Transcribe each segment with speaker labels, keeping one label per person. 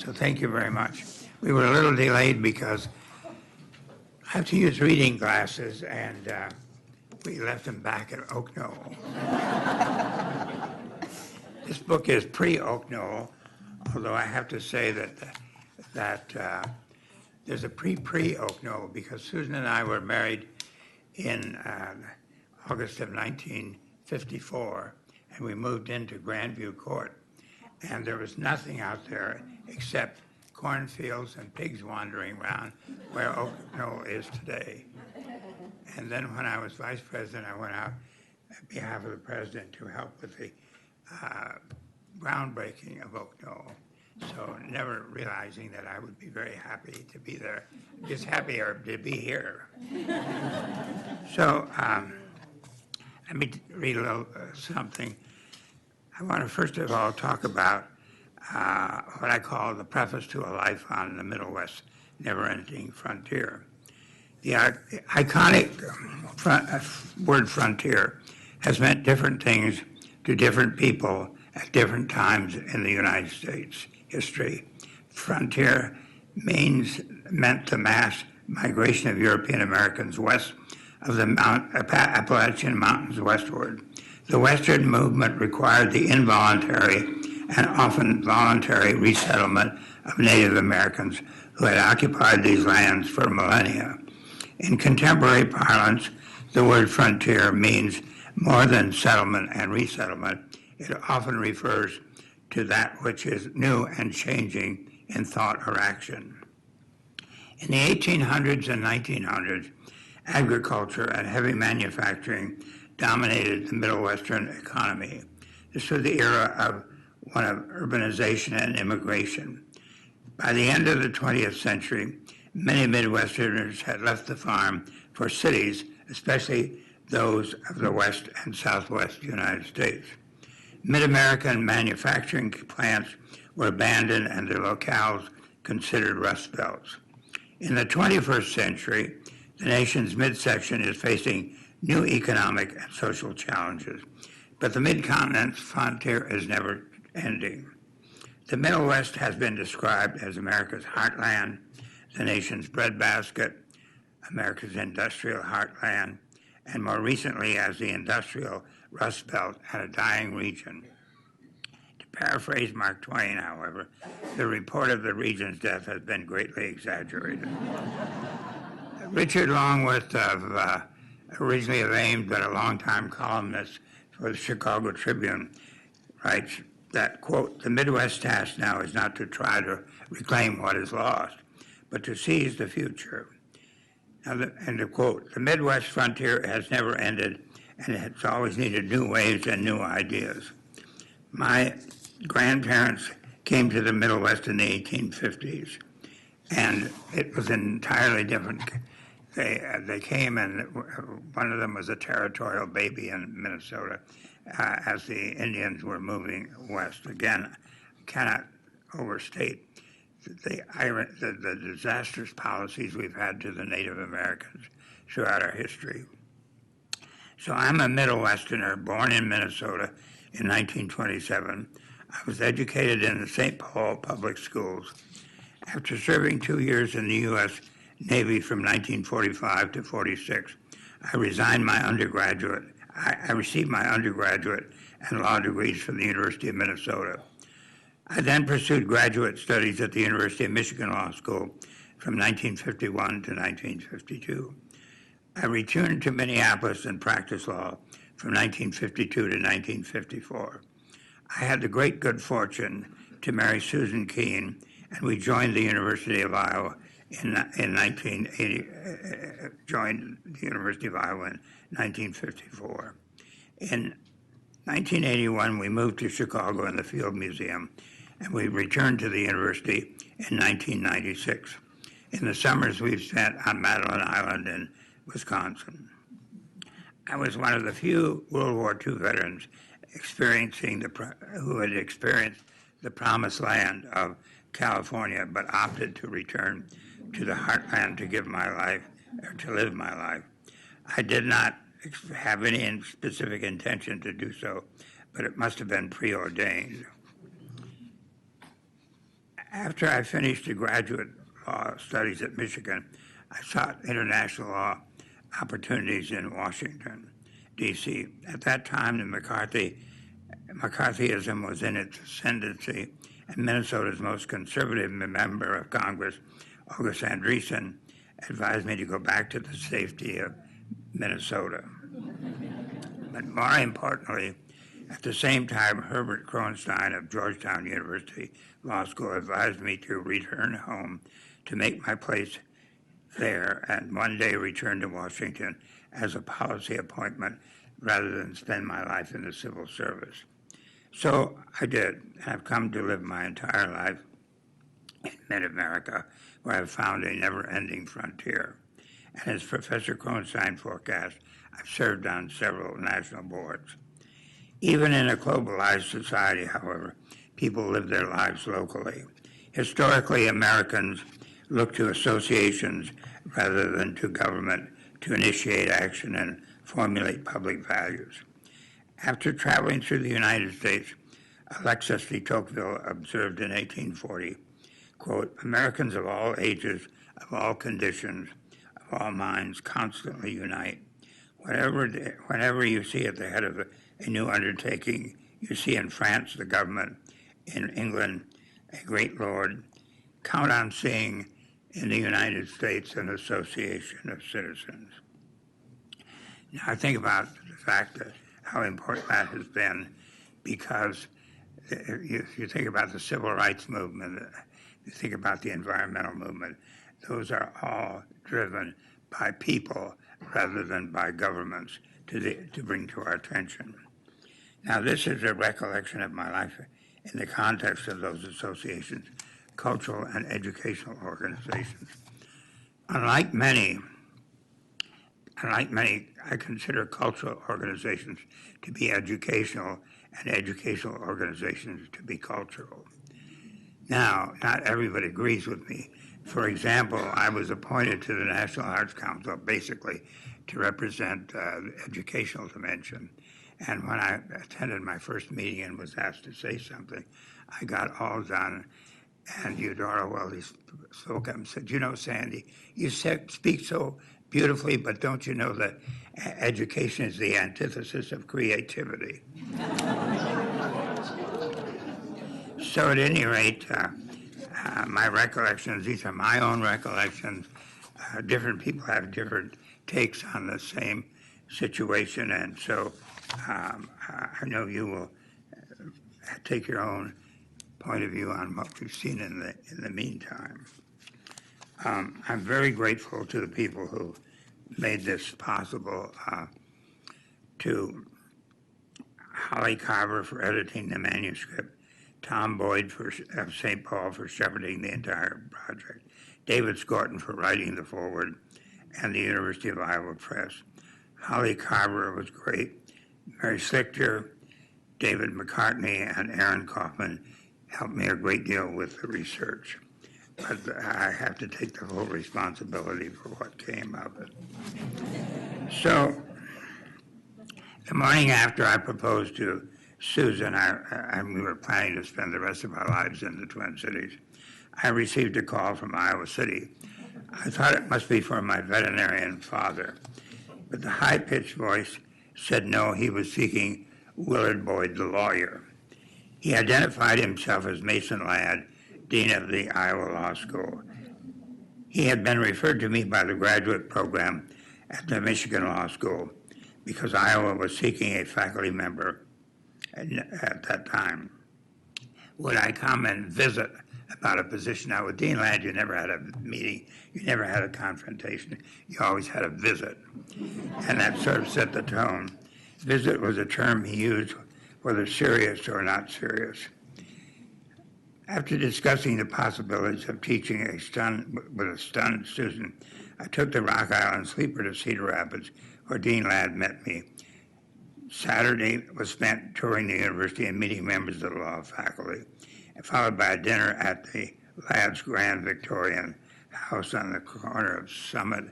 Speaker 1: So thank you very much. We were a little delayed because I have to use reading glasses, and we left them back at Oak Knoll. This book is pre-Oak Knoll, although I have to say that there's a pre-Oak Knoll because Susan and I were married in August of 1954, and we moved into Grandview Court, and there was nothing out there except cornfields and pigs wandering around where Oak Knoll is today. And then when I was vice president, I went out on behalf of the president to help with the groundbreaking of Oak Knoll. So never realizing that I would be very happy to be there, just happier to be here. So let me read a little something. I want to first of all talk about what I call the preface to a life on the Middle West never-ending frontier. The iconic word frontier has meant different things to different people at different times in the United States history. Frontier meant the mass migration of European Americans west of the Appalachian Mountains westward. The Western movement required the involuntary and often voluntary resettlement of Native Americans who had occupied these lands for millennia. In contemporary parlance, the word frontier means more than settlement and resettlement. It often refers to that which is new and changing in thought or action. In the 1800s and 1900s, agriculture and heavy manufacturing dominated the Middle Western economy. This was the era of one of urbanization and immigration. By the end of the 20th century, many Midwesterners had left the farm for cities, especially those of the West and Southwest United States. Mid-American manufacturing plants were abandoned and the locales considered rust belts. In the 21st century, the nation's midsection is facing new economic and social challenges, but the mid-continent's frontier is never ending. The Middle West has been described as America's heartland, the nation's breadbasket, America's industrial heartland, and more recently as the industrial Rust Belt and a dying region. To paraphrase Mark Twain, however, the report of the region's death has been greatly exaggerated. Richard Longworth, originally of Ames, but a longtime columnist for the Chicago Tribune, writes that, quote, "The Midwest task now is not to try to reclaim what is lost, but to seize the future." Now, end of quote. The Midwest frontier has never ended, and it's always needed new ways and new ideas. My grandparents came to the Middle West in the 1850s, and it was entirely different. They came, and one of them was a territorial baby in Minnesota as the Indians were moving west. Again, cannot overstate the disastrous policies we've had to the Native Americans throughout our history. So I'm a Middle Westerner, born in Minnesota in 1927. I was educated in the St. Paul public schools. After serving 2 years in the U.S. Navy from 1945 to 46, I resigned my undergraduate. I received my undergraduate and law degrees from the University of Minnesota. I then pursued graduate studies at the University of Michigan Law School from 1951 to 1952. I returned to Minneapolis and practiced law from 1952 to 1954. I had the great good fortune to marry Susan Keene, and we joined the University of Iowa in 1980. Joined the University of Iowa in 1954. In 1981, we moved to Chicago in the Field Museum, and we returned to the university in 1996. In the summers, we've spent on Madeline Island in Wisconsin. I was one of the few World War II veterans who had experienced the promised land of California, but opted to return to the heartland to live my life. I did not have any specific intention to do so, but it must have been preordained. After I finished the graduate law studies at Michigan, I sought international law opportunities in Washington, D.C. At that time, the McCarthyism was in its ascendancy, and Minnesota's most conservative member of Congress, August Andreessen, advised me to go back to the safety of Minnesota. But more importantly, at the same time, Herbert Kronstein of Georgetown University Law School advised me to return home to make my place there and one day return to Washington as a policy appointment rather than spend my life in the civil service. So I did, and I've come to live my entire life in mid-America, where I've found a never-ending frontier. And as Professor Kronstein forecast, I've served on several national boards. Even in a globalized society, however, people live their lives locally. Historically, Americans look to associations rather than to government to initiate action and formulate public values. After traveling through the United States, Alexis de Tocqueville observed in 1840, quote, "Americans of all ages, of all conditions, of all minds constantly unite. Whenever you see at the head of a new undertaking, you see in France the government, in England a great lord. Count on seeing in the United States an association of citizens." Now I think about the fact that how important that has been, because if you think about the civil rights movement, you think about the environmental movement, those are all driven by people rather than by governments to bring to our attention. Now, this is a recollection of my life in the context of those associations, cultural and educational organizations. Unlike many, I consider cultural organizations to be educational and educational organizations to be cultural. Now, not everybody agrees with me. For example, I was appointed to the National Arts Council basically to represent the educational dimension. And when I attended my first meeting and was asked to say something, I got all done. And Eudora Weldy spoke up and said, "You know, Sandy, you speak so beautifully, but don't you know that education is the antithesis of creativity?" So at any rate, my recollections, these are my own recollections. Different people have different takes on the same situation, and so I know you will take your own point of view on what we've seen in the meantime. I'm very grateful to the people who made this possible, to Holly Carver for editing the manuscript, Tom Boyd of St. Paul for shepherding the entire project, David Scorton for writing the foreword, and the University of Iowa Press. Holly Carver was great. Mary Slichter, David McCartney, and Aaron Kaufman helped me a great deal with the research. But I have to take the full responsibility for what came of it. So, the morning after I proposed to Susan, we were planning to spend the rest of our lives in the Twin Cities, I received a call from Iowa City. I thought it must be from my veterinarian father, but the high-pitched voice said no, he was seeking Willard Boyd, the lawyer. He identified himself as Mason Ladd, dean of the Iowa Law School. He had been referred to me by the graduate program at the Michigan Law School because Iowa was seeking a faculty member at that time. Would I come and visit about a position? Now, with Dean Ladd, you never had a meeting, you never had a confrontation, you always had a visit. And that sort of set the tone. Visit was a term he used, whether serious or not serious. After discussing the possibilities of teaching with a stunned Susan, I took the Rock Island sleeper to Cedar Rapids, where Dean Ladd met me. Saturday was spent touring the university and meeting members of the law faculty, followed by a dinner at the Ladd's Grand Victorian house on the corner of Summit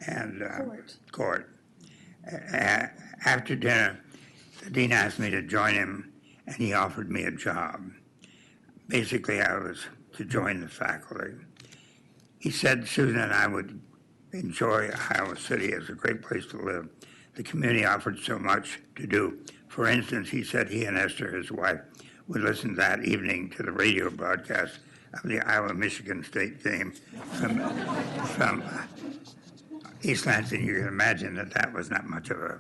Speaker 1: and Court. After dinner, the dean asked me to join him, and he offered me a job. basically I was to join the faculty. He said Susan and I would enjoy Iowa City as a great place to live. The community offered so much to do. For instance, he said he and Esther, his wife, would listen that evening to the radio broadcast of the Iowa-Michigan State game from East Lansing. You can imagine that that was not much of a...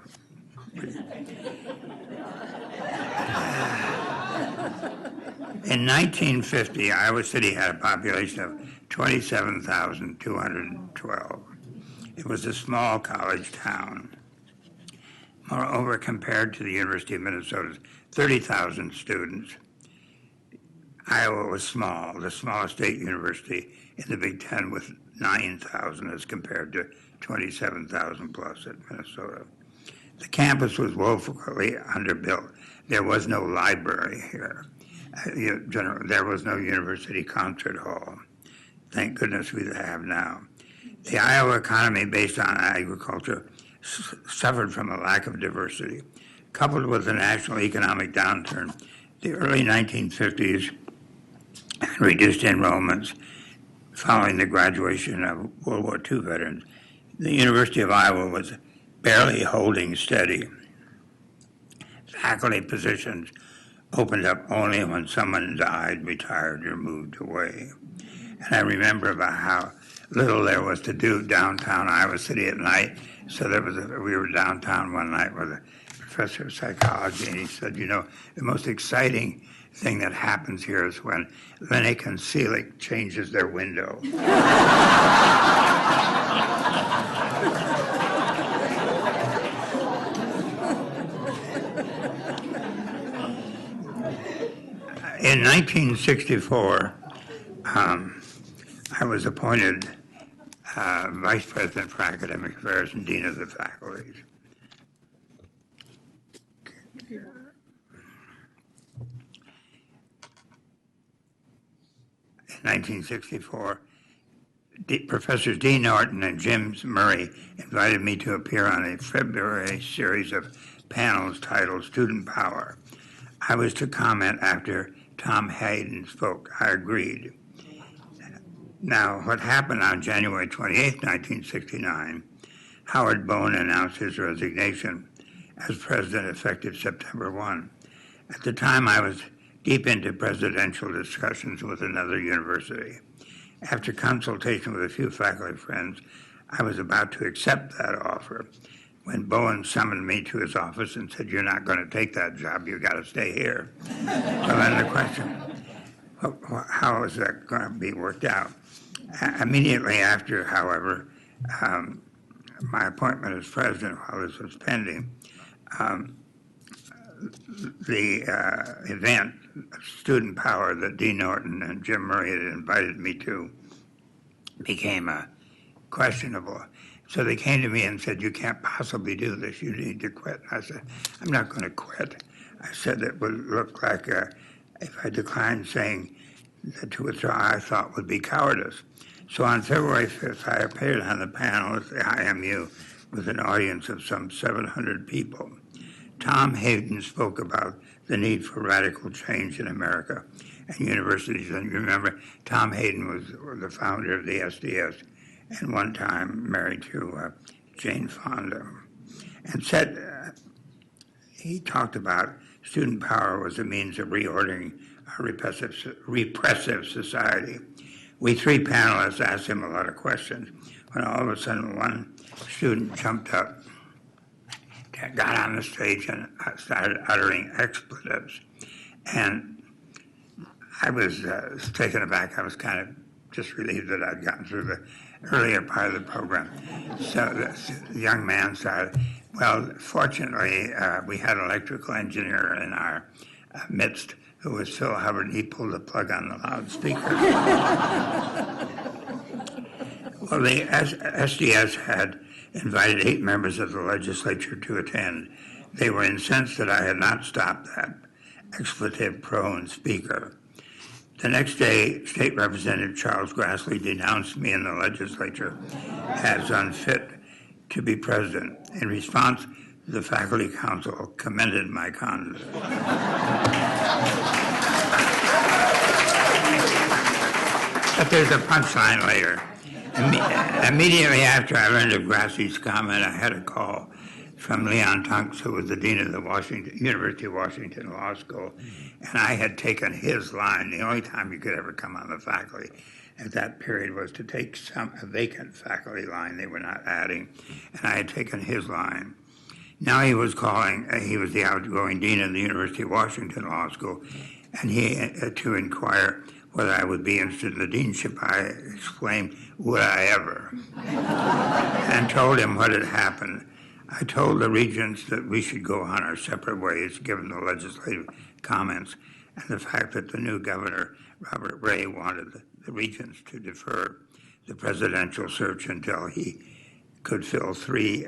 Speaker 1: In 1950, Iowa City had a population of 27,212. It was a small college town. Moreover, compared to the University of Minnesota's 30,000 students, Iowa was small, the smallest state university in the Big Ten with 9,000 as compared to 27,000 plus at Minnesota. The campus was woefully underbuilt. There was no library here. There was no university concert hall. Thank goodness we have now. The Iowa economy based on agriculture suffered from a lack of diversity. Coupled with the national economic downturn, the early 1950s and reduced enrollments following the graduation of World War II veterans, the University of Iowa was barely holding steady. Faculty positions opened up only when someone died, retired, or moved away. And I remember about how little there was to do downtown Iowa City at night. So we were downtown one night with a professor of psychology, and he said, you know, the most exciting thing that happens here is when Lennox and Selig changes their window. In 1964, I was appointed Vice President for Academic Affairs and Dean of the Faculties. In 1964, Professors D. Norton and Jim Murray invited me to appear on a February series of panels titled Student Power. I was to comment after Tom Hayden spoke. I agreed. Now, what happened on January 28, 1969, Howard Bone announced his resignation as president effective September 1. At the time, I was deep into presidential discussions with another university. After consultation with a few faculty friends, I was about to accept that offer when Bowen summoned me to his office and said, "You're not going to take that job, you got to stay here." So then the question, how is that going to be worked out? Immediately after, however, my appointment as president while this was pending, the event, Student Power, that Dean Norton and Jim Murray had invited me to, became questionable. So they came to me and said, "You can't possibly do this, you need to quit." I said, "I'm not going to quit." I said it would look like, if I declined saying that to withdraw, I thought would be cowardice. So on February 5th, I appeared on the panel at the IMU with an audience of some 700 people. Tom Hayden spoke about the need for radical change in America and universities. And you remember, Tom Hayden was the founder of the SDS and one time married to Jane Fonda. And said, he talked about student power was a means of reordering our repressive society. We three panelists asked him a lot of questions when all of a sudden one student jumped up, got on the stage and started uttering expletives. And I was taken aback. I was kind of just relieved that I'd gotten through the earlier part of the program. So the young man started, well, fortunately, we had an electrical engineer in our midst who was Phil Hubbard, and he pulled the plug on the loudspeaker. Well, the SDS had invited 8 members of the legislature to attend. They were incensed that I had not stopped that expletive-prone speaker. The next day, State Representative Charles Grassley denounced me in the legislature as unfit to be president. In response, the faculty council commended my conduct. But there's a punchline later. Immediately after I learned of Grassi's comment, I had a call from Tonks, who was the dean of the University of Washington Law School, and I had taken his line. The only time you could ever come on the faculty at that period was to take a vacant faculty line they were not adding, and I had taken his line. Now he was calling, he was the outgoing dean of the University of Washington Law School, and to inquire whether I would be interested in the deanship. I exclaimed, would I ever? And told him what had happened. I told the regents that we should go on our separate ways, given the legislative comments and the fact that the new governor, Robert Ray, wanted the regents to defer the presidential search until he could fill 3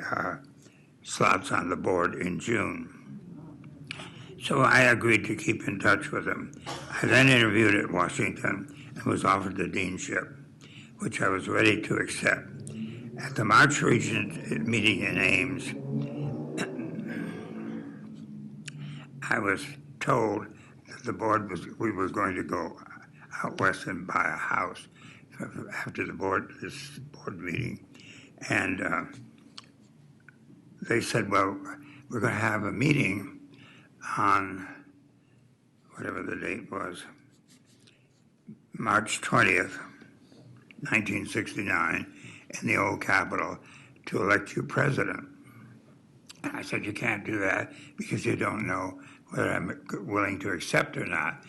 Speaker 1: slots on the board in June. So I agreed to keep in touch with him. I then interviewed at Washington and was offered the deanship, which I was ready to accept. At the March Regent meeting in Ames, I was told that the board we were going to go out west and buy a house after this board meeting. And they said, well, we're going to have a meeting on whatever the date was, March 20th, 1969, in the old Capitol to elect you president. And I said, you can't do that because you don't know whether I'm willing to accept or not.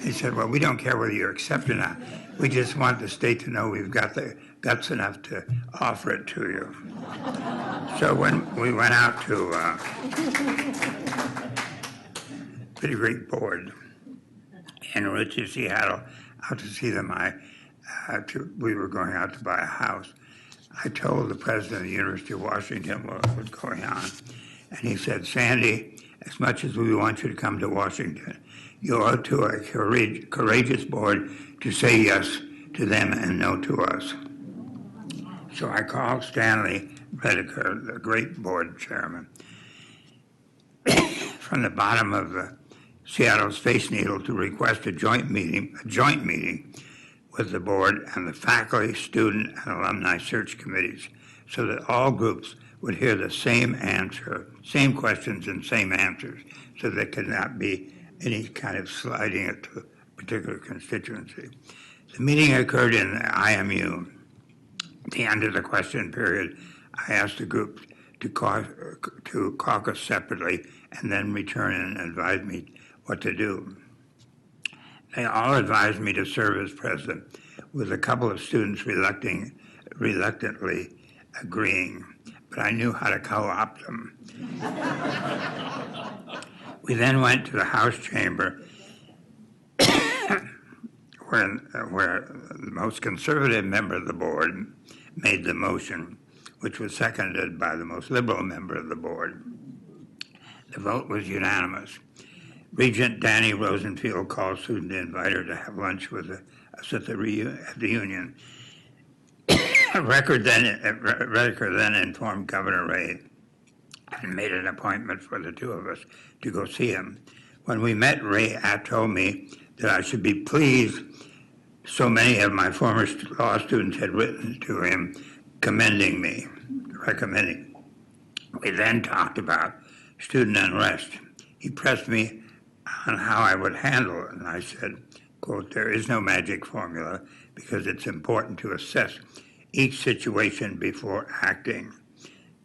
Speaker 1: He said, well, we don't care whether you accept or not. We just want the state to know we've got the guts enough to offer it to you. So when we went out to pretty great board in Richie, Seattle, out to see them, we were going out to buy a house. I told the president of the University of Washington what was going on, and he said, Sandy, as much as we want you to come to Washington, you owe it to a courageous board to say yes to them and no to us. So I called Stanley Rediker, the great board chairman, from the bottom of the Seattle Space Needle to request a joint meeting with the board and the faculty, student, and alumni search committees so that all groups would hear the same answer, same questions and same answers, so there could not be any kind of sliding it to a particular constituency. The meeting occurred in the IMU. At the end of the question period, I asked the group to caucus separately and then return and advise me what to do. They all advised me to serve as president, with a couple of students reluctantly agreeing, but I knew how to co-opt them. We then went to the House chamber where the most conservative member of the board made the motion, which was seconded by the most liberal member of the board. The vote was unanimous. Regent Danny Rosenfield called Susan to invite her to have lunch with us at the Union. Rediker then informed Governor Ray and made an appointment for the two of us to go see him. When we met, Ray told me that I should be pleased so many of my former law students had written to him commending me, recommending. We then talked about student unrest. He pressed me on how I would handle it, and I said, quote, there is no magic formula because it's important to assess each situation before acting.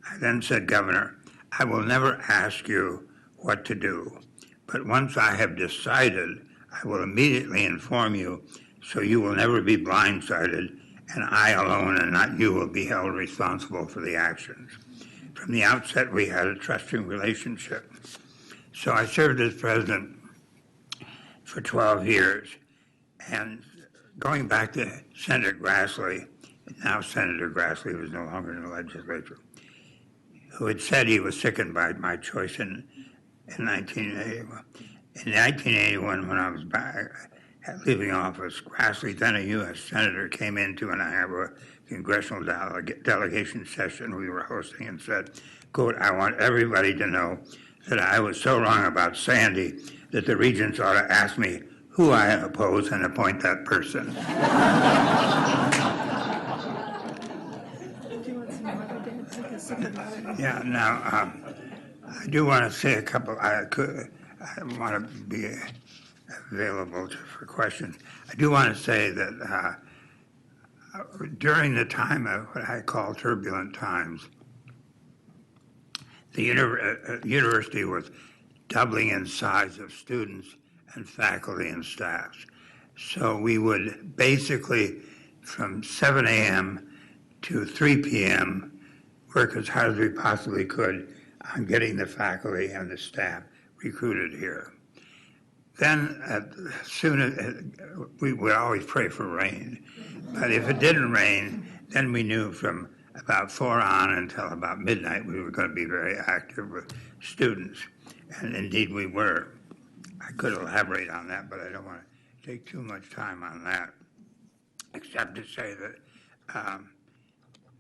Speaker 1: I then said, Governor, I will never ask you what to do, but once I have decided, I will immediately inform you so you will never be blindsided and I alone and not you will be held responsible for the actions. From the outset, we had a trusting relationship. So I served as president for 12 years. And going back to Senator Grassley, now Senator Grassley was no longer in the legislature, who had said he was sickened by my choice in 1981. In 1981, when I was leaving office, Grassley, then a U.S. Senator, came into an Iowa congressional delegation session we were hosting and said, quote, I want everybody to know that I was so wrong about Sandy that the regents ought to ask me who I oppose and appoint that person.
Speaker 2: Do you want some water, Dan? Take a sip of water.
Speaker 1: Yeah, now, I do want to say a couple, I want to be available for questions. I do want to say that during the time of what I call turbulent times, the university was doubling in size of students and faculty and staff. So we would basically, from 7 a.m. to 3 p.m., work as hard as we possibly could on getting the faculty and the staff recruited here. Then, soon as we would always pray for rain, but if it didn't rain, then we knew from about 4 on until about midnight we were going to be very active with students, and indeed we were. I could elaborate on that, but I don't want to take too much time on that, except to say that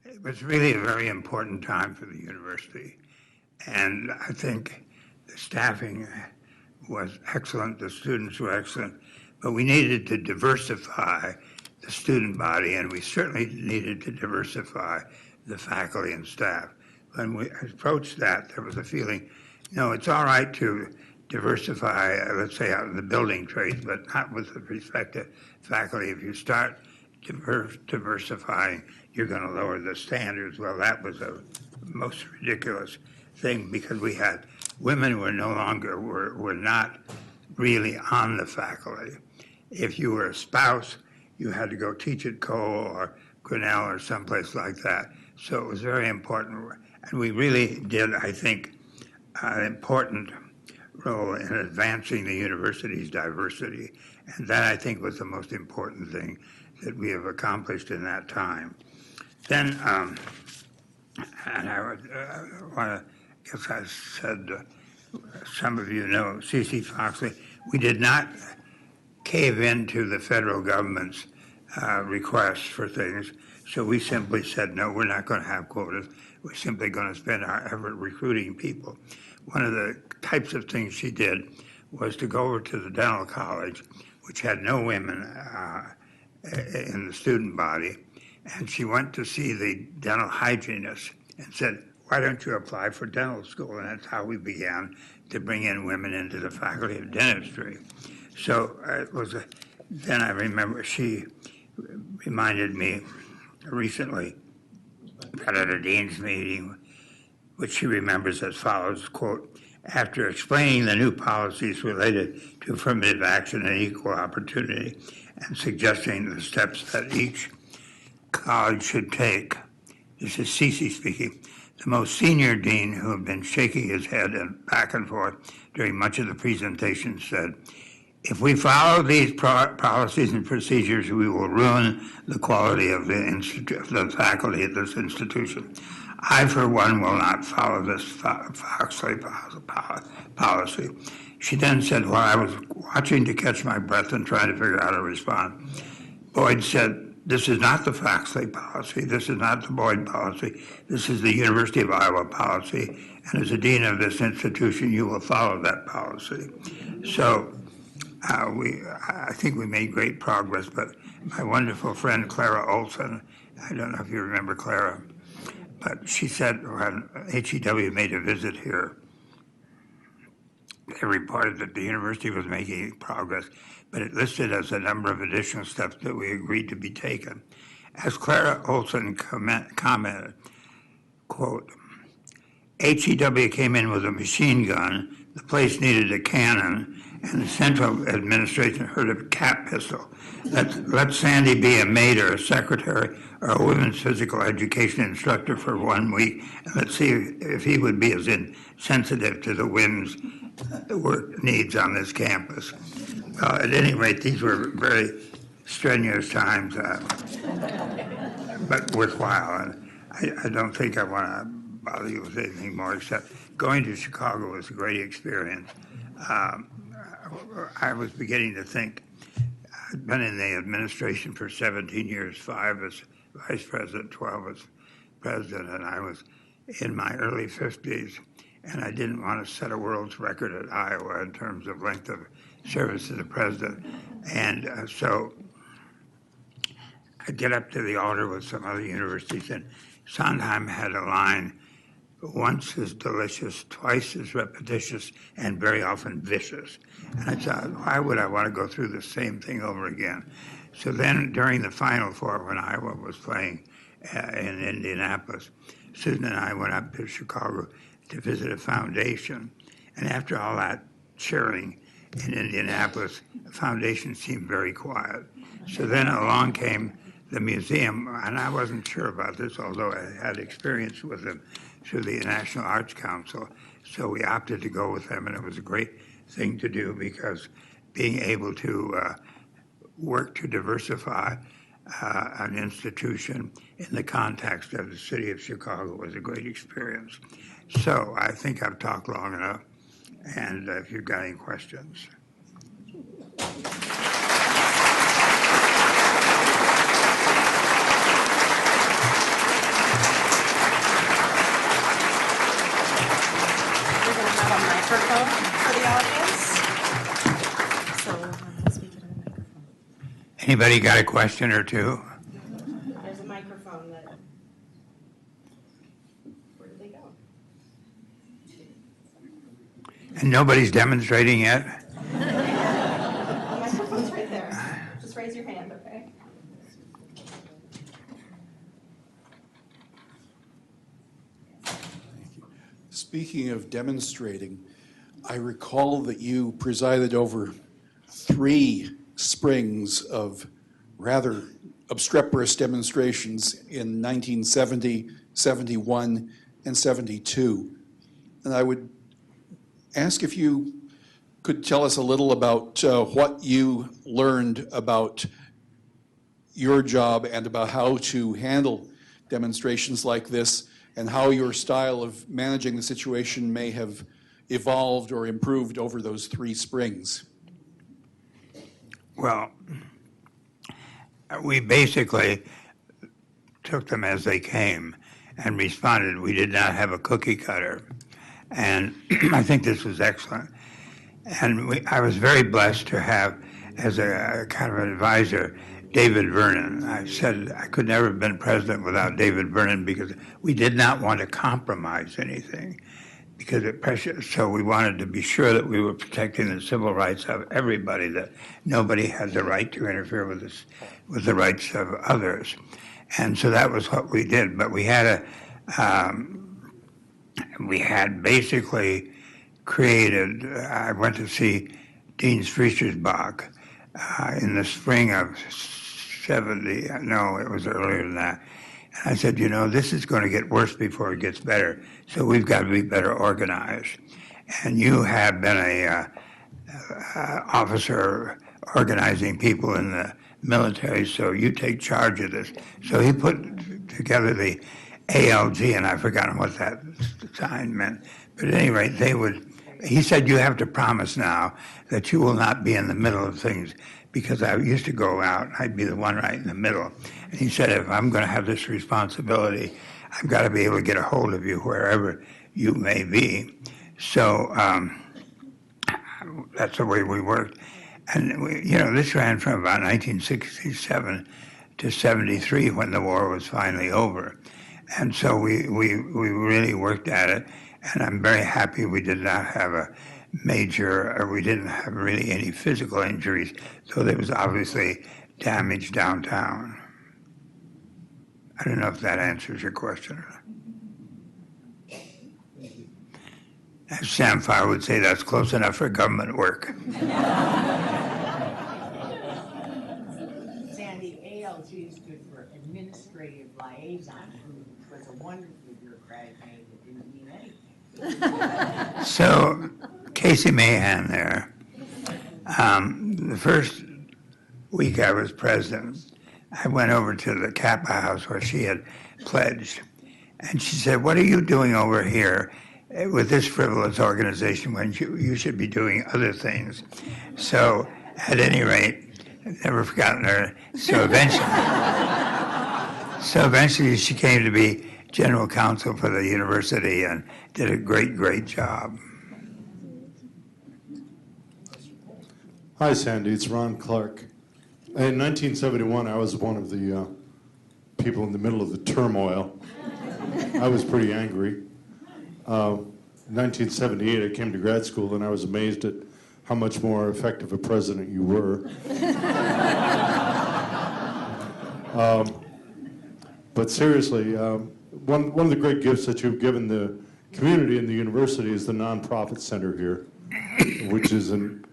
Speaker 1: it was really a very important time for the university, and I think the staffing was excellent, the students were excellent, but we needed to diversify the student body, and we certainly needed to diversify the faculty and staff. When we approached that, there was a feeling, it's all right to diversify, let's say, out in the building trades, but not with respect to faculty. If you start diversifying, you're going to lower the standards. Well, that was a most ridiculous thing, because we had women who were not really on the faculty. If you were a spouse, you had to go teach at Cole or Grinnell or someplace like that. So it was very important. And we really did, I think, an important role in advancing the university's diversity. And that, I think, was the most important thing that we have accomplished in that time. Then, and I want to, guess I said, some of you know C.C. Foxley, we did not cave into the federal government's requests for things. So we simply said, no, we're not going to have quotas. We're simply going to spend our effort recruiting people. One of the types of things she did was to go over to the dental college, which had no women in the student body, and she went to see the dental hygienist and said, why don't you apply for dental school? And that's how we began to bring in women into the faculty of dentistry. So it was then I remember she reminded me recently that at a dean's meeting, which she remembers as follows, quote, after explaining the new policies related to affirmative action and equal opportunity and suggesting the steps that each college should take, this is Cece speaking, the most senior dean, who had been shaking his head and back and forth during much of the presentation, said, if we follow these policies and procedures, we will ruin the quality of the faculty at this institution. I, for one, will not follow this Foxley policy. She then said, while I was watching to catch my breath and trying to figure out how to respond, Boyd said, this is not the Foxley policy. This is not the Boyd policy. This is the University of Iowa policy. And as a dean of this institution, you will follow that policy. So I think we made great progress, but my wonderful friend Clara Olson, I don't know if you remember Clara, but she said when HEW made a visit here, they reported that the university was making progress, but it listed as a number of additional steps that we agreed to be taken. As Clara Olson commented, quote, HEW came in with a machine gun, the place needed a cannon, and the central administration heard of a cap pistol. Let Sandy be a maid or a secretary or a women's physical education instructor for 1 week, and let's see if he would be as insensitive to the whims work needs on this campus. At any rate, these were very strenuous times, but worthwhile. And I don't think I want to bother you with anything more, except going to Chicago was a great experience. I was beginning to think, I'd been in the administration for 17 years, 5 as vice president, 12 as president, and I was in my early 50s, and I didn't want to set a world's record at Iowa in terms of length of service to the president. And so I'd get up to the altar with some other universities, and Sondheim had a line, once as delicious, twice as repetitious, and very often vicious. And I thought, why would I want to go through the same thing over again? So then during the Final Four, when Iowa was playing in Indianapolis, Susan and I went up to Chicago to visit a foundation. And after all that cheering in Indianapolis, the foundation seemed very quiet. So then along came the museum, and I wasn't sure about this, although I had experience with them through the National Arts Council. So we opted to go with them, and it was a great thing to do because being able to work to diversify an institution in the context of the city of Chicago was a great experience. So I think I've talked long enough, and if you've got any questions.
Speaker 3: Microphone for the audience. So speak into the microphone.
Speaker 1: Anybody got a question or two?
Speaker 3: There's a microphone that. Where did they go?
Speaker 1: And nobody's demonstrating yet?
Speaker 3: The microphone's right there. Just raise your hand, okay?
Speaker 4: Speaking of demonstrating, I recall that you presided over 3 springs of rather obstreperous demonstrations in 1970, 71, and 72. And I would ask if you could tell us a little about what you learned about your job and about how to handle demonstrations like this, and how your style of managing the situation may have evolved or improved over those 3 springs.
Speaker 1: Well, we basically took them as they came and responded. We did not have a cookie cutter. And I think this was excellent. And I was very blessed to have, as a kind of an advisor, David Vernon. I said I could never have been president without David Vernon because we did not want to compromise anything because it pressure. So we wanted to be sure that we were protecting the civil rights of everybody, that nobody had the right to interfere with us, with the rights of others. And so that was what we did. But we had basically created, I went to see Dean Friestersbach in the spring of 70, no, it was earlier than that. And I said, this is going to get worse before it gets better, so we've got to be better organized. And you have been a officer organizing people in the military, so you take charge of this. So he put together the ALG, and I've forgotten what that sign meant. But at any rate, he said, you have to promise now that you will not be in the middle of things, because I used to go out, I'd be the one right in the middle. And he said, if I'm going to have this responsibility, I've got to be able to get a hold of you wherever you may be. So that's the way we worked. And this ran from about 1967 to 73 when the war was finally over. And so we really worked at it. And I'm very happy we did not have a major, or we didn't have really any physical injuries, so there was obviously damage downtown. I don't know if that answers your question. As Sam Farr would say, that's close enough for government work.
Speaker 5: Sandy, ALG stood for Administrative Liaison, who was a wonderfully bureaucratic name that didn't mean anything.
Speaker 1: So, Casey Mayhem there. The first week I was president, I went over to the Kappa House where she had pledged. And she said, what are you doing over here with this frivolous organization when you should be doing other things? So, at any rate, I've never forgotten her. So eventually she came to be general counsel for the university and did a great, great job.
Speaker 6: Hi, Sandy. It's Ron Clark. In 1971, I was one of the people in the middle of the turmoil. I was pretty angry. In 1978, I came to grad school, and I was amazed at how much more effective a president you were. But seriously, one of the great gifts that you've given the community and the university is the nonprofit center here, which is an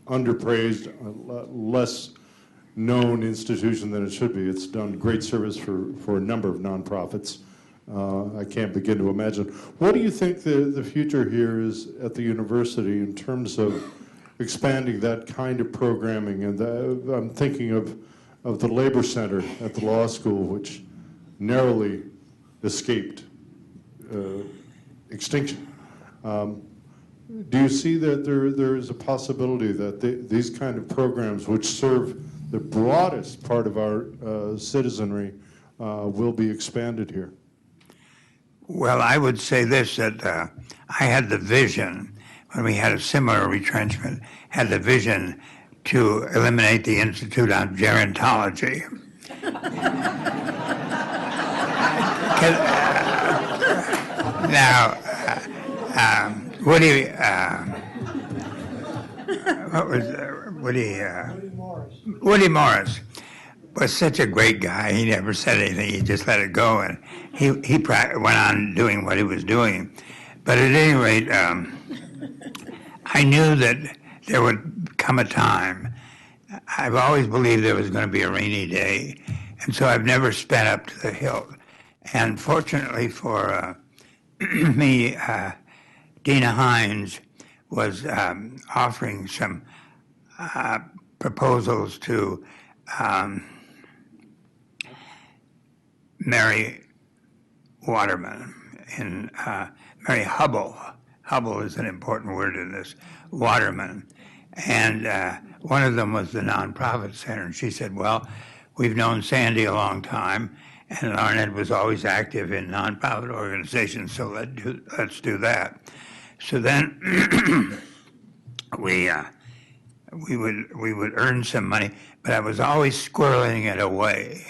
Speaker 6: underpraised, less known institution than it should be. It's done great service for a number of nonprofits. I can't begin to imagine. What do you think the future here is at the university in terms of expanding that kind of programming? And I'm thinking of the Labor Center at the law school, which narrowly escaped extinction. Do you see that there is a possibility that these kind of programs, which serve the broadest part of our citizenry, will be expanded here?
Speaker 1: Well, I would say this, that I had the vision, when we had a similar retrenchment, had the vision to eliminate the Institute on Gerontology. Now, Woody, what was Woody Morris was such a great guy. He never said anything. He just let it go, and he went on doing what he was doing. But at any rate, I knew that there would come a time. I've always believed there was going to be a rainy day, and so I've never sped up to the hilt. And fortunately for me, Dena Hines was offering some proposals to Mary Waterman and Mary Hubble. Hubble is an important word in this. Waterman. And one of them was the nonprofit center. And she said, well, we've known Sandy a long time, and Larned was always active in nonprofit organizations, so let's do that. So then we would earn some money, but I was always squirreling it away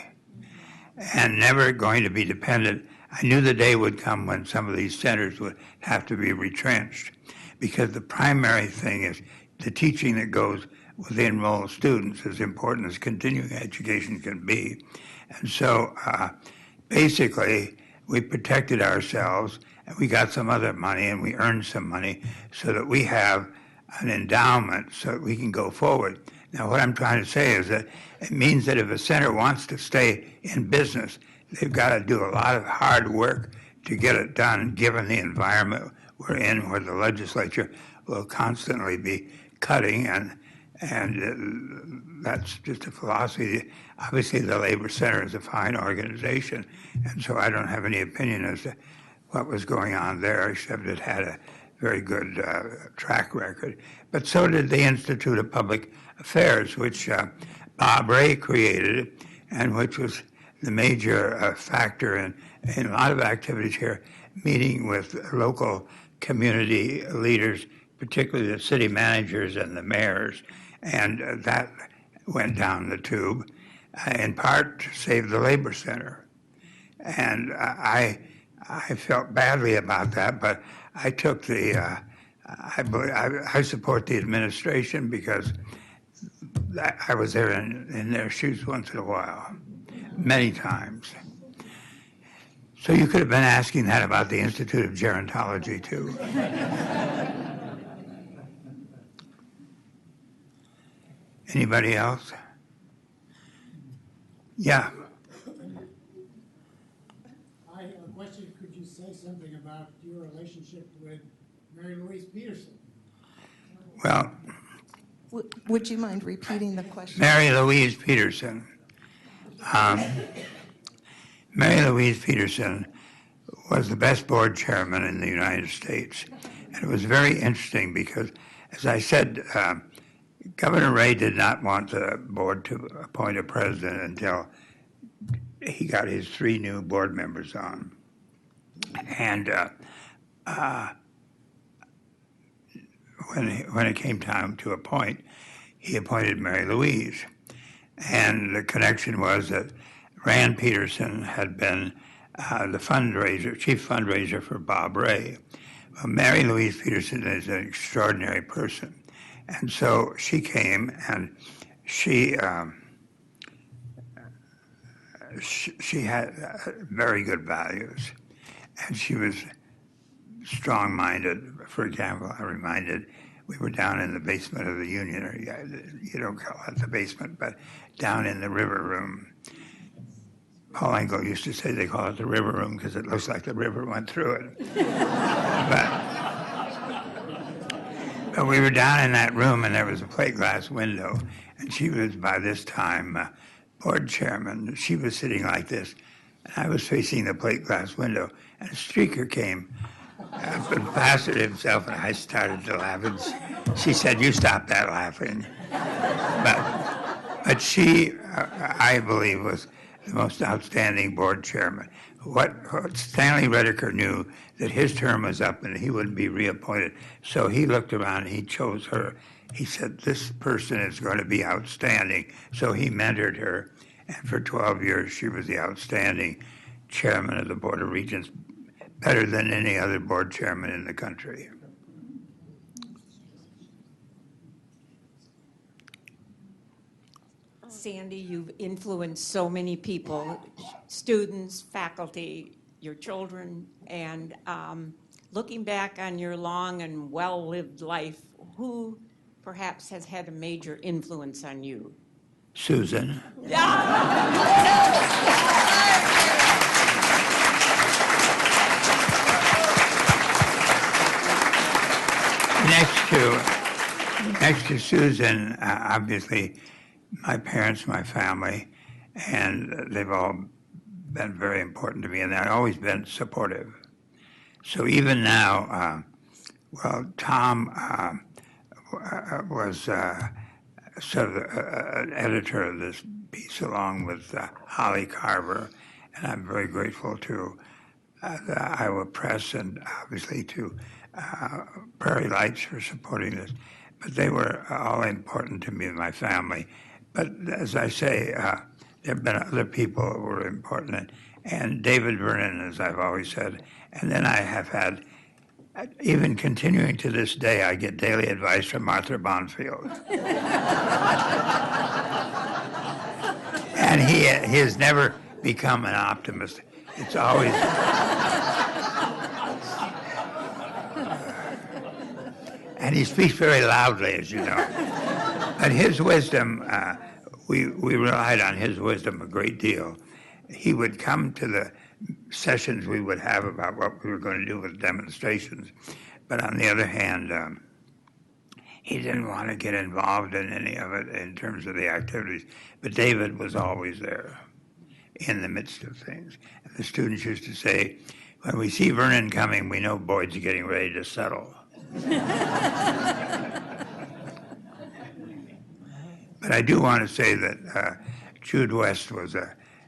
Speaker 1: and never going to be dependent. I knew the day would come when some of these centers would have to be retrenched, because the primary thing is the teaching that goes with the enrolled students, as important as continuing education can be. And so basically, we protected ourselves, and we got some other money, and we earned some money so that we have an endowment so that we can go forward. Now, what I'm trying to say is that it means that if a center wants to stay in business, they've got to do a lot of hard work to get it done, given the environment we're in, where the legislature will constantly be cutting, and that's just a philosophy. Obviously, the Labor Center is a fine organization, and so I don't have any opinion as to what was going on there, except it had a very good track record. But so did the Institute of Public Affairs, which Bob Ray created, and which was the major factor in a lot of activities here, meeting with local community leaders, particularly the city managers and the mayors, and that went down the tube, in part to save the Labor Center. And I felt badly about that, but I took the, I support the administration because I was there in their shoes once in a while, many times. So you could have been asking that about the Institute of Gerontology, too. Anybody else? Yeah.
Speaker 7: I have a question. Could you say something about your relationship with Mary Louise Peterson?
Speaker 1: Well,
Speaker 3: Would you mind repeating the question?
Speaker 1: Mary Louise Peterson. Mary Louise Peterson was the best board chairman in the United States. And it was very interesting because, as I said, Governor Ray did not want the board to appoint a president until he got his 3 new board members on. And when it came time to appoint, he appointed Mary Louise. And the connection was that Rand Peterson had been the chief fundraiser for Bob Ray. Well, Mary Louise Peterson is an extraordinary person. And so she came, and she had very good values. And she was strong-minded. For example, we were down in the basement of the Union, or you don't call it the basement, but down in the river room. Paul Engel used to say they call it the river room because it looks like the river went through it. But we were down in that room, and there was a plate glass window, and she was, by this time, board chairman. She was sitting like this, and I was facing the plate glass window, and a streaker came up and fastened himself, and I started to laugh, and she said, "You stop that laughing." But she, I believe, was the most outstanding board chairman. What Stanley Redeker knew that his term was up and he wouldn't be reappointed, so he looked around and he chose her. He said, "This person is going to be outstanding." So he mentored her, and for 12 years she was the outstanding chairman of the Board of Regents, better than any other board chairman in the country.
Speaker 8: Sandy, you've influenced so many people, students, faculty, your children, and looking back on your long and well-lived life, who perhaps has had a major influence on you?
Speaker 1: Susan. Next to Susan, obviously, my parents, my family, and they've all been very important to me, and they've always been supportive. So even now, Tom was sort of an editor of this piece along with Holly Carver, and I'm very grateful to the Iowa Press and obviously to Prairie Lights for supporting this. But they were all important to me and my family. But as I say, there have been other people who were important, and David Vernon, as I've always said. And then I have had, even continuing to this day, I get daily advice from Arthur Bonfield. And he has never become an optimist. It's always... And he speaks very loudly, as you know. But his wisdom, we relied on his wisdom a great deal. He would come to the sessions we would have about what we were going to do with demonstrations. But on the other hand, he didn't want to get involved in any of it in terms of the activities. But David was always there in the midst of things. And the students used to say, when we see Vernon coming, we know Boyd's getting ready to settle. But I do want to say that Jude West was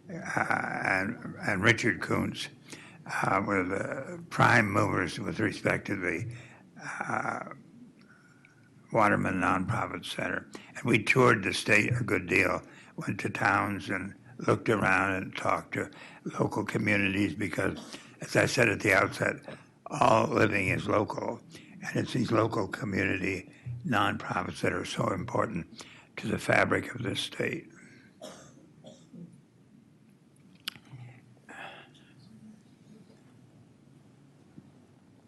Speaker 1: and Richard Kuntz were the prime movers with respect to the Waterman Nonprofit Center. And we toured the state a good deal, went to towns and looked around and talked to local communities because, as I said at the outset, all living is local. And it's these local community nonprofits that are so important to the fabric of this state.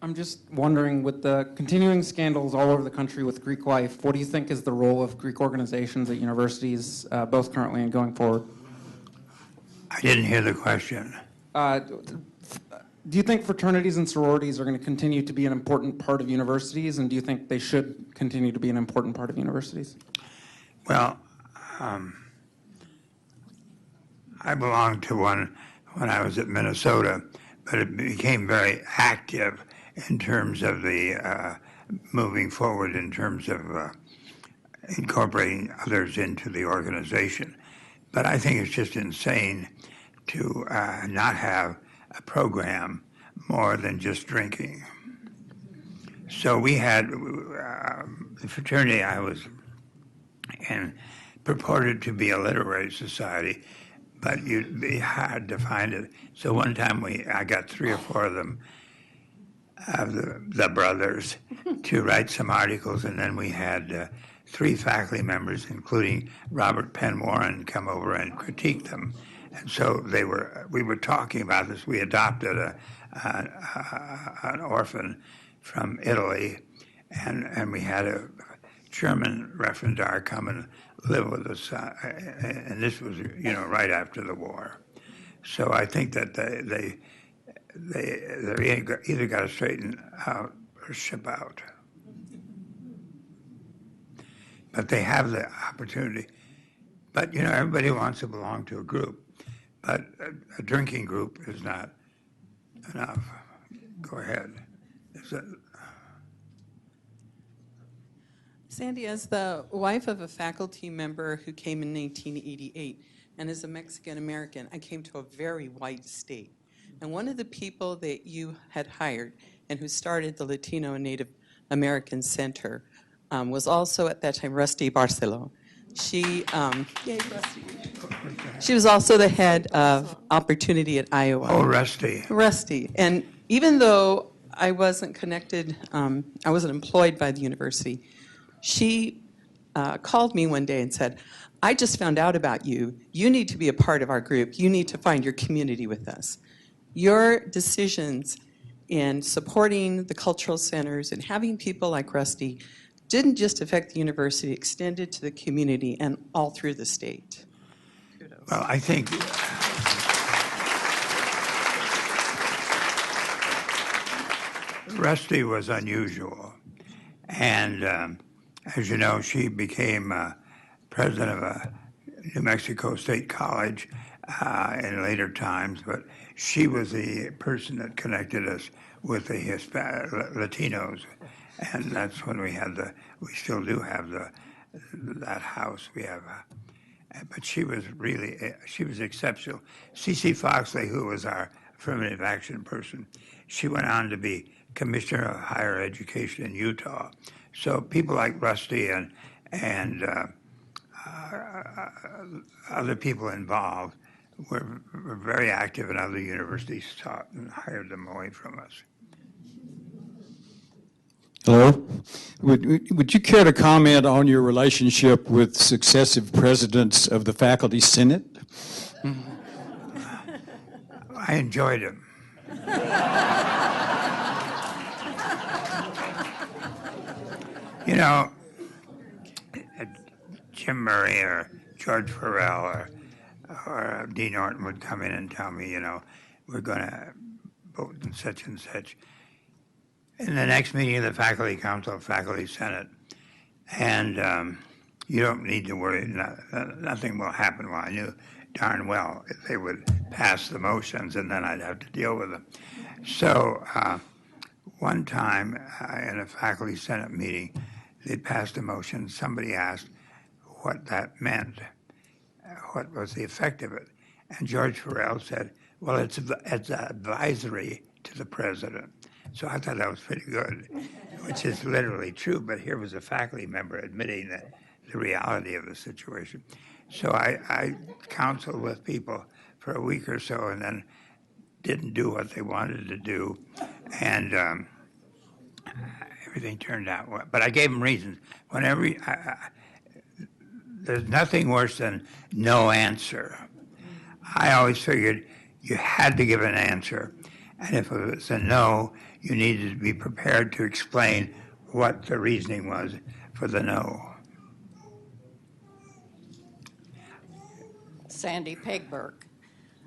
Speaker 9: I'm just wondering, with the continuing scandals all over the country with Greek life, what do you think is the role of Greek organizations at universities, both currently and going forward?
Speaker 1: I didn't hear the question.
Speaker 9: Do you think fraternities and sororities are going to continue to be an important part of universities, and do you think they should continue to be an important part of universities?
Speaker 1: Well, I belonged to one when I was at Minnesota, but it became very active in terms of the moving forward in terms of incorporating others into the organization. But I think it's just insane to not have a program more than just drinking. So we had the fraternity I was and purported to be a literary society, but you'd be hard to find it. So one time I got 3 or 4 of them, the brothers, to write some articles, and then we had 3 faculty members, including Robert Penn Warren, come over and critique them. And so we were talking about this. We adopted an orphan from Italy, and we had a German referendar come and live with us, and this was, right after the war. So I think that they either got to straighten out or ship out. But they have the opportunity. But, everybody wants to belong to a group. But a drinking group is not enough. Go ahead.
Speaker 10: Sandy, as the wife of a faculty member who came in 1988, and as a Mexican American, I came to a very white state. And one of the people that you had hired and who started the Latino and Native American Center was also at that time Rusty Barcelona. She was also the head of Opportunity at Iowa.
Speaker 1: Oh, Rusty.
Speaker 10: Rusty. And even though I wasn't connected, I wasn't employed by the university, she called me one day and said, I just found out about you. You need to be a part of our group. You need to find your community with us. Your decisions in supporting the cultural centers and having people like Rusty didn't just affect the university, extended to the community and all through the state. Kudos.
Speaker 1: Well, I think Rusty was unusual. And as you know, she became president of a New Mexico State College in later times, but she was the person that connected us with the Latinos. And that's when we still do have that house. We have, but she was exceptional. C.C. Foxley, who was our affirmative action person, she went on to be commissioner of higher education in Utah. So people like Rusty and other people involved were very active, and other universities taught and hired them away from us.
Speaker 11: Hello. Would you care to comment on your relationship with successive presidents of the Faculty Senate?
Speaker 1: I enjoyed him. Jim Murray or George Farrell or Dean Norton would come in and tell me, we're going to vote in such and such. In the next meeting of the Faculty Council, Faculty Senate, and you don't need to worry, nothing will happen. Well, I knew darn well if they would pass the motions, and then I'd have to deal with them. So one time in a Faculty Senate meeting, they passed a motion. Somebody asked what that meant, what was the effect of it. And George Farrell said, well, it's advisory to the president. So I thought that was pretty good, which is literally true, but here was a faculty member admitting that the reality of the situation. So I counseled with people for a week or so and then didn't do what they wanted to do, and everything turned out well. But I gave them reasons. There's nothing worse than no answer. I always figured you had to give an answer, and if it was a no, you needed to be prepared to explain what the reasoning was for the no.
Speaker 12: Sandy Pegberg.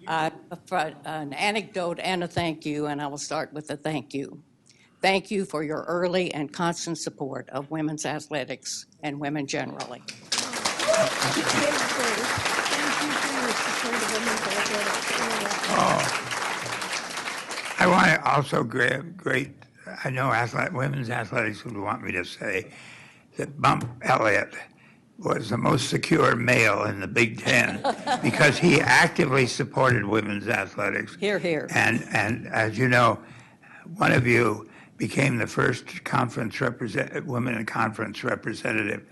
Speaker 12: An anecdote and a thank you, and I will start with a thank you. Thank you for your early and constant support of women's athletics and women generally.
Speaker 1: I want to also I know women's athletics would want me to say that Bump Elliott was the most secure male in the Big Ten because he actively supported women's athletics.
Speaker 12: Hear, hear.
Speaker 1: And as you know, one of you became the first women in conference representative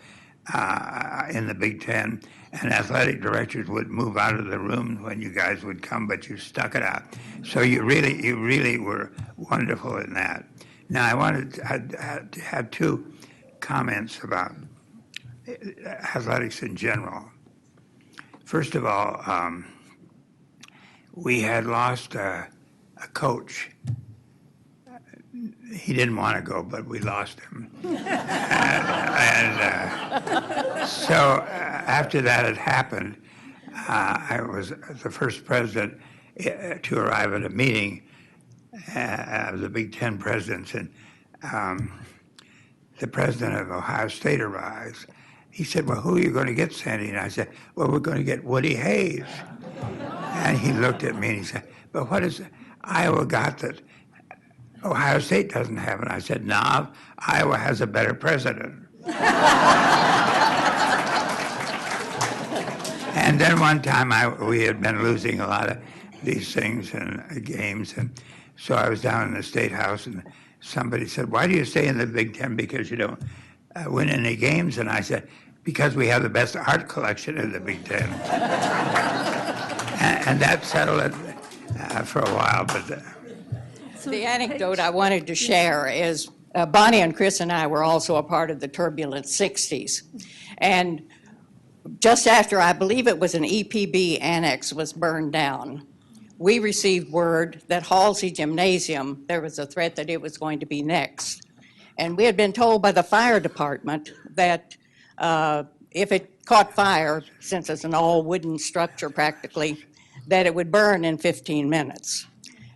Speaker 1: in the Big Ten, and athletic directors would move out of the room when you guys would come, but you stuck it out. So you really were wonderful in that. Now I wanted to have two comments about athletics in general. First of all, we had lost a coach. He didn't want to go, but we lost him. So after that had happened, I was the first president to arrive at a meeting of the Big Ten presidents, and the president of Ohio State arrives. He said, "Well, who are you going to get, Sandy?" And I said, "Well, we're going to get Woody Hayes." And he looked at me and he said, "But what is Iowa got that Ohio State doesn't have?" And I said, "No, Iowa has a better president." And then one time we had been losing a lot of these things and games, and so I was down in the State House, and somebody said, "Why do you stay in the Big Ten? Because you don't win any games?" And I said, "Because we have the best art collection in the Big Ten." and that settled it for a while. But
Speaker 12: the anecdote I wanted to share is Bonnie and Chris and I were also a part of the turbulent 60s. And just after, I believe it was an EPB annex was burned down, we received word that Halsey Gymnasium, there was a threat that it was going to be next. And we had been told by the fire department that if it caught fire, since it's an all wooden structure practically, that it would burn in 15 minutes.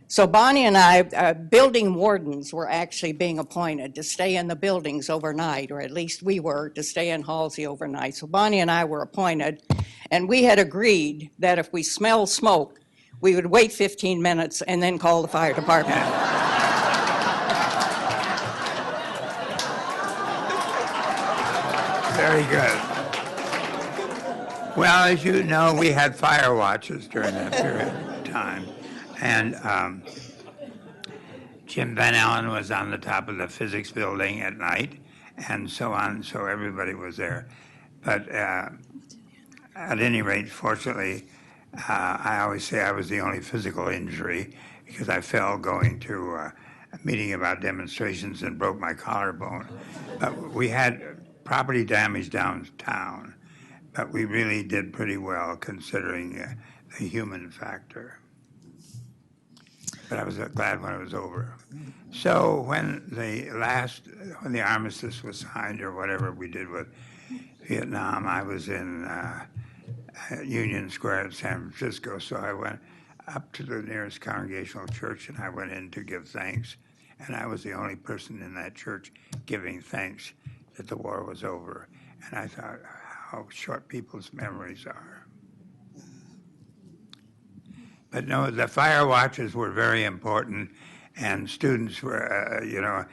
Speaker 12: So Bonnie and I, building wardens, were actually being appointed to stay in the buildings overnight, or at least we were, to stay in Halsey overnight. So Bonnie and I were appointed, and we had agreed that if we smelled smoke, we would wait 15 minutes and then call the fire department.
Speaker 1: very good. Well, as you know, we had fire watches during that period of time. And Jim Van Allen was on the top of the physics building at night, and so on, so everybody was there. But at any rate, fortunately, I always say I was the only physical injury because I fell going to a meeting about demonstrations and broke my collarbone. But we had property damage downtown, but we really did pretty well considering the human factor. But I was glad when it was over. So when the armistice was signed or whatever we did with Vietnam, I was in Union Square in San Francisco, so I went up to the nearest Congregational church and I went in to give thanks. And I was the only person in that church giving thanks that the war was over. And I thought how short people's memories are. But no, the fire watches were very important, and students were,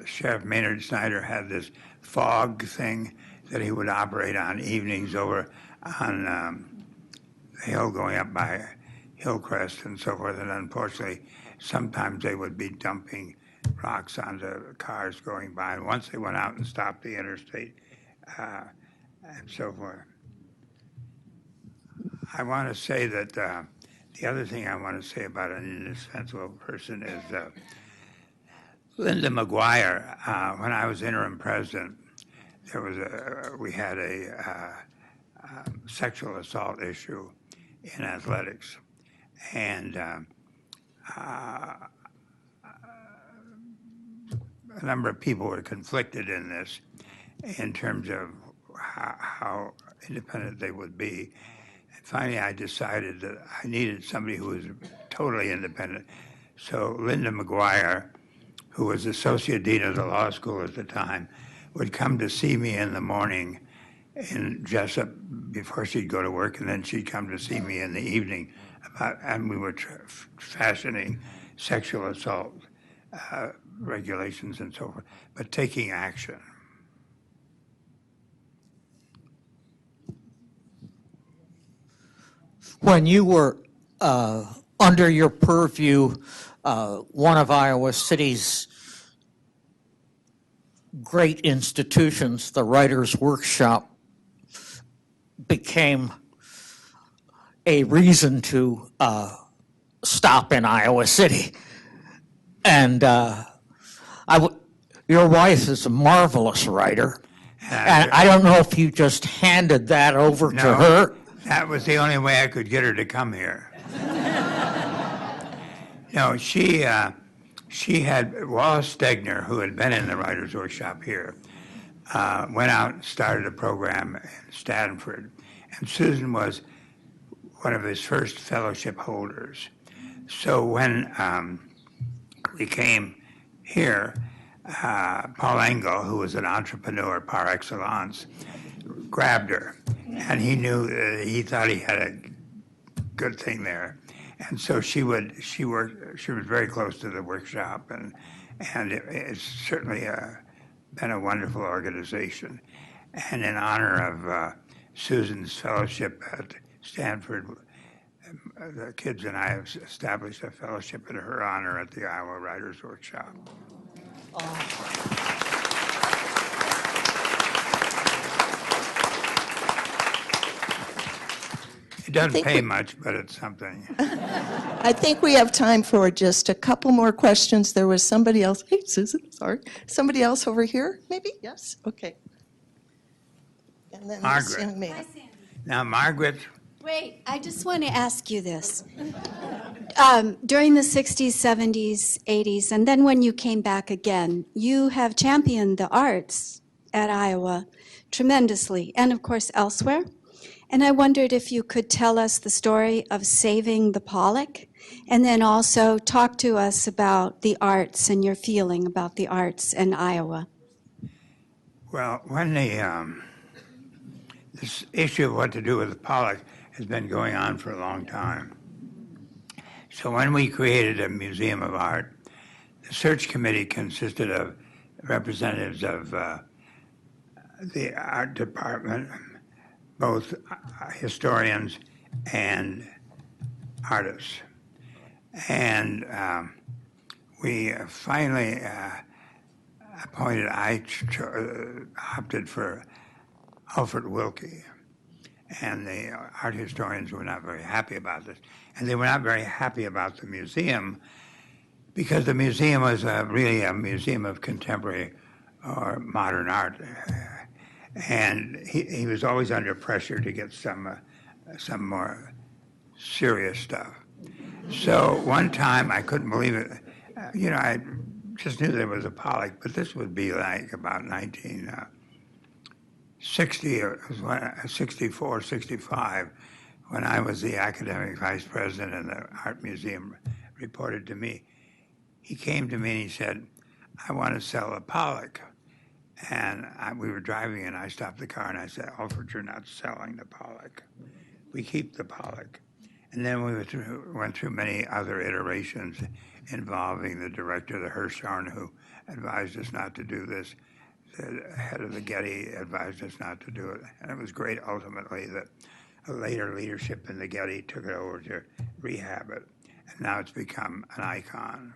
Speaker 1: Sheriff Maynard Snyder had this fog thing that he would operate on evenings over on the hill going up by Hillcrest and so forth, and unfortunately, sometimes they would be dumping rocks onto cars going by, and once they went out and stopped the interstate and so forth. I want to say that the other thing I want to say about an indispensable person is Linda McGuire. When I was interim president, we had a sexual assault issue in athletics, and a number of people were conflicted in this in terms of how independent they would be. Finally, I decided that I needed somebody who was totally independent. So Linda McGuire, who was associate dean of the law school at the time, would come to see me in the morning in Jessup before she'd go to work, and then she'd come to see me in the evening and we were fashioning sexual assault regulations and so forth, but taking action.
Speaker 13: When you were under your purview, one of Iowa City's great institutions, the Writers' Workshop became a reason to stop in Iowa City. And your wife is a marvelous writer. And I don't know if you just handed that over to her.
Speaker 1: That was the only way I could get her to come here. No, she had Wallace Stegner, who had been in the Writers' Workshop here, went out and started a program in Stanford. And Susan was one of his first fellowship holders. So when we came here, Paul Engel, who was an entrepreneur par excellence, grabbed her, and he thought he had a good thing there, and so she was very close to the workshop, and it's certainly been a wonderful organization. And in honor of Susan's fellowship at Stanford, the kids and I have established a fellowship in her honor at the Iowa Writers' Workshop. It doesn't pay much, but it's something.
Speaker 3: I think we have time for just a couple more questions. There was somebody else. Hey, Susan, sorry. Somebody else over here, maybe? Yes? Okay. And then this young man.
Speaker 1: Margaret. Now, Margaret.
Speaker 14: Wait, I just want to ask you this. During the 60s, 70s, 80s, and then when you came back again, you have championed the arts at Iowa tremendously, and of course elsewhere. And I wondered if you could tell us the story of saving the Pollock, and then also talk to us about the arts and your feeling about the arts in Iowa.
Speaker 1: Well, when this issue of what to do with the Pollock has been going on for a long time. So when we created a museum of art, the search committee consisted of representatives of the art department, both historians and artists. And we finally opted for Alfred Wilkie. And the art historians were not very happy about this. And they were not very happy about the museum because the museum was really a museum of contemporary or modern art. And he was always under pressure to get some more serious stuff. So one time, I couldn't believe it. I just knew there was a Pollock, but this would be like about 1960 or 64, 65, when I was the academic vice president and the art museum reported to me. He came to me and he said, "I want to sell a Pollock." And we were driving and I stopped the car and I said, "Alfred, you're not selling the Pollock. We keep the Pollock." And then we went through many other iterations involving the director, the Hirshhorn, who advised us not to do this. The head of the Getty advised us not to do it. And it was great ultimately that a later leadership in the Getty took it over to rehab it. And now it's become an icon.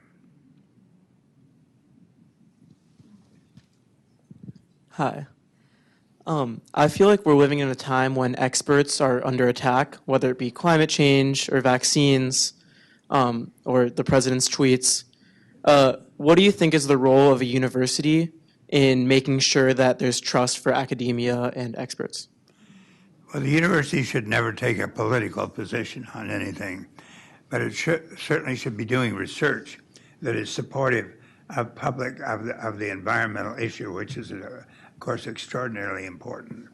Speaker 15: Hi. I feel like we're living in a time when experts are under attack, whether it be climate change or vaccines or the president's tweets. What do you think is the role of a university in making sure that there's trust for academia and experts?
Speaker 1: Well, the university should never take a political position on anything, but it certainly should be doing research that is supportive of the environmental issue, which is, of course, extraordinarily important,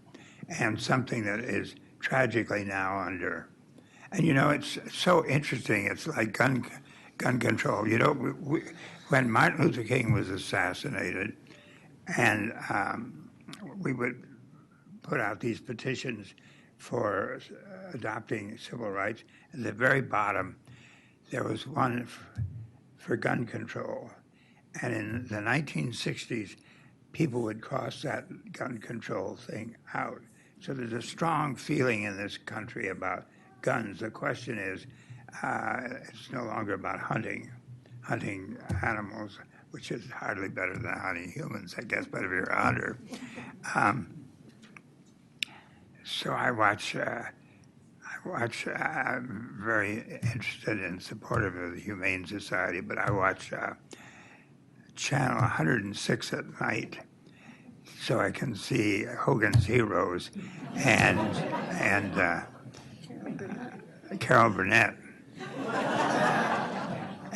Speaker 1: and something that is tragically now under. And it's so interesting. It's like gun control. When Martin Luther King was assassinated, and we would put out these petitions for adopting civil rights. At the very bottom, there was one for gun control. And in the 1960s, people would cross that gun control thing out. So there's a strong feeling in this country about guns. The question is, it's no longer about hunting animals, which is hardly better than hunting humans, I guess, but if you're a hunter. So I watch, I'm very interested and supportive of the Humane Society, but I watch Channel 106 at night so I can see Hogan's Heroes and Carol Burnett.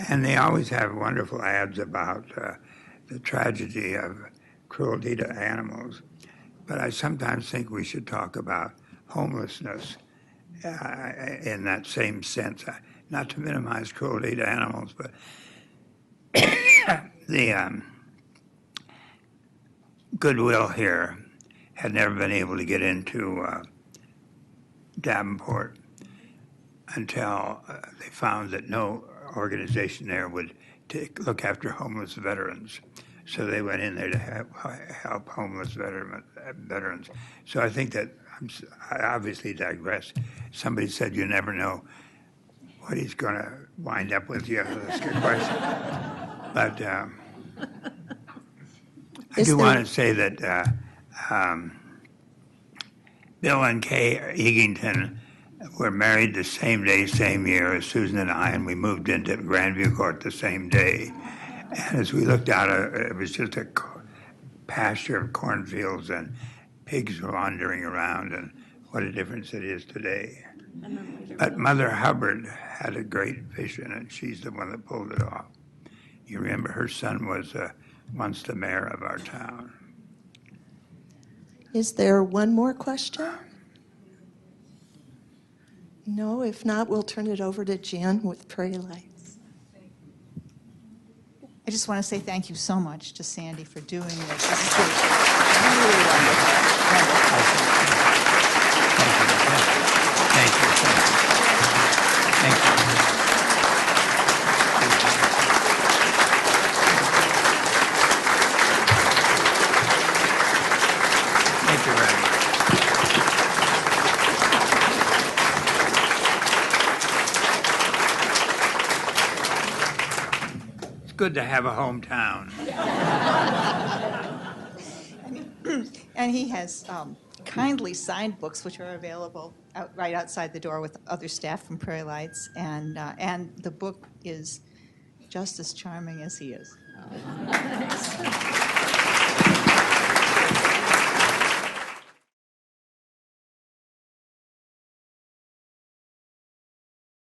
Speaker 1: And they always have wonderful ads about the tragedy of cruelty to animals. But I sometimes think we should talk about homelessness in that same sense. Not to minimize cruelty to animals, but the Goodwill here had never been able to get into Davenport until they found that no organization there would look after homeless veterans. So they went in there to help homeless veterans. So I think that, I obviously digress. Somebody said you never know what he's going to wind up with. You have to ask a question. But I do want to say that Bill and Kay Eagington were married the same day, same year as Susan and I, and we moved into Grandview Court the same day. And as we looked out, it was just a pasture of cornfields and pigs wandering around, and what a difference it is today. But Mother Hubbard had a great vision, and she's the one that pulled it off. You remember her son was once the mayor of our town.
Speaker 3: Is there one more question? No, if not, we'll turn it over to Jan with Prairie Lights.
Speaker 2: I just want to say thank you so much to Sandy for doing this. This is really wonderful.
Speaker 1: Thank you. Thank you. Thank you very much. It's good to have a hometown.
Speaker 2: And he has kindly signed books, which are available right outside the door with other staff from Prairie Lights, and the book is just as charming as he is.